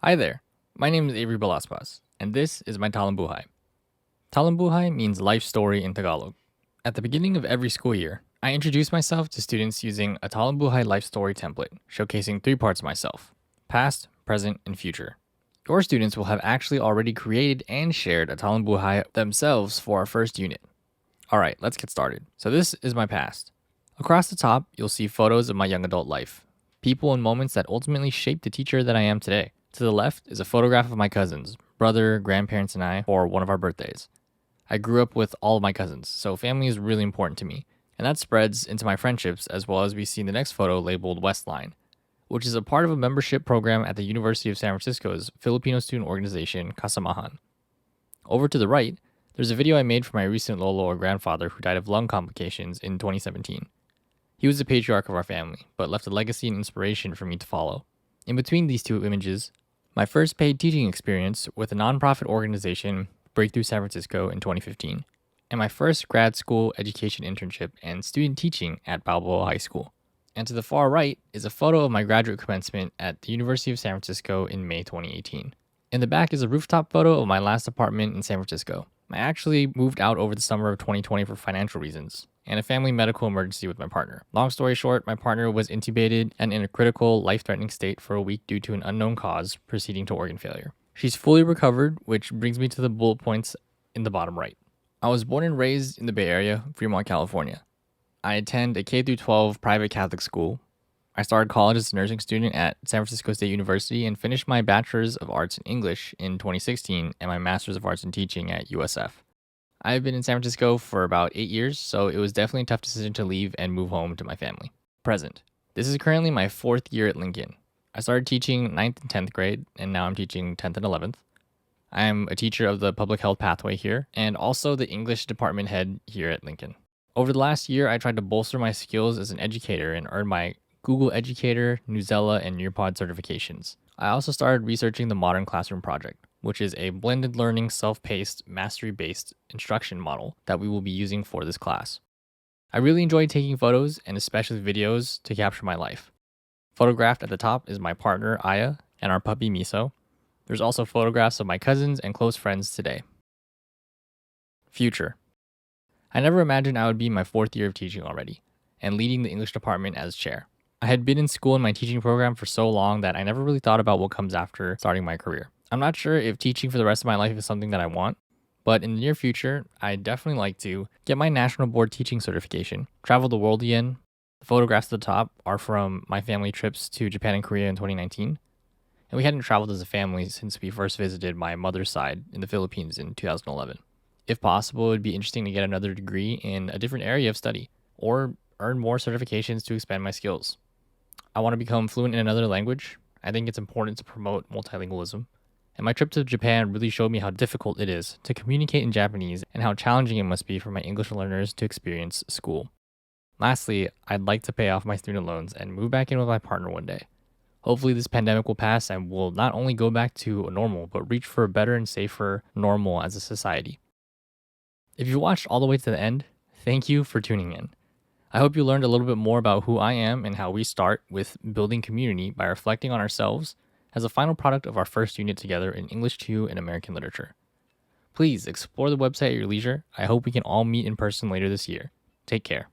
Hi there, my name is Avery Balaspas, and this is my Talambuhay. Talambuhay means life story in Tagalog. At the beginning of every school year, I introduce myself to students using a Talambuhay life story template, showcasing 3 parts of myself: past, present, and future. Your students will have actually already created and shared a Talambuhay themselves for our first unit. Alright, let's get started. So this is my past. Across the top, you'll see photos of my young adult life, people and moments that ultimately shaped the teacher that I am today. To the left is a photograph of my cousins, brother, grandparents, and I for one of our birthdays. I grew up with all of my cousins, so family is really important to me, and that spreads into my friendships as well as we see in the next photo labeled Westline, which is a part of a membership program at the University of San Francisco's Filipino student organization, Kasamahan. Over to the right, there's a video I made for my recent lolo or grandfather who died of lung complications in 2017. He was the patriarch of our family, but left a legacy and inspiration for me to follow. In between these two images, my first paid teaching experience with a nonprofit organization, Breakthrough San Francisco, in 2015, and my first grad school education internship and student teaching at Balboa High School. And to the far right is a photo of my graduate commencement at the University of San Francisco in May 2018. In the back is a rooftop photo of my last apartment in San Francisco. I actually moved out over the summer of 2020 for financial reasons and a family medical emergency with my partner. Long story short, my partner was intubated and in a critical, life-threatening state for a week due to an unknown cause proceeding to organ failure. She's fully recovered, which brings me to the bullet points in the bottom right. I was born and raised in the Bay Area, Fremont, California. I attend a K-12 private Catholic school. I started college as a nursing student at San Francisco State University and finished my Bachelor's of Arts in English in 2016 and my Master's of Arts in Teaching at USF. I've been in San Francisco for about 8 years, so it was definitely a tough decision to leave and move home to my family. Present. This is currently my 4th year at Lincoln. I started teaching 9th and 10th grade, and now I'm teaching 10th and 11th. I am a teacher of the public health pathway here, and also the English department head here at Lincoln. Over the last year, I tried to bolster my skills as an educator and earned my Google Educator, Newsela, and Nearpod certifications. I also started researching the Modern Classroom Project, which is a blended learning, self-paced, mastery-based instruction model that we will be using for this class. I really enjoy taking photos and especially videos to capture my life. Photographed at the top is my partner, Aya, and our puppy, Miso. There's also photographs of my cousins and close friends today. Future. I never imagined I would be in my 4th year of teaching already, and leading the English department as chair. I had been in school in my teaching program for so long that I never really thought about what comes after starting my career. I'm not sure if teaching for the rest of my life is something that I want, but in the near future, I'd definitely like to get my National Board Teaching certification, travel the world again. The photographs at the top are from my family trips to Japan and Korea in 2019, and we hadn't traveled as a family since we first visited my mother's side in the Philippines in 2011. If possible, it would be interesting to get another degree in a different area of study, or earn more certifications to expand my skills. I want to become fluent in another language. I think it's important to promote multilingualism. And my trip to Japan really showed me how difficult it is to communicate in Japanese and how challenging it must be for my English learners to experience school. Lastly, I'd like to pay off my student loans and move back in with my partner one day. Hopefully this pandemic will pass and we'll not only go back to a normal, but reach for a better and safer normal as a society. If you watched all the way to the end, thank you for tuning in. I hope you learned a little bit more about who I am and how we start with building community by reflecting on ourselves as a final product of our first unit together in English 2 and American literature. Please explore the website at your leisure. I hope we can all meet in person later this year. Take care.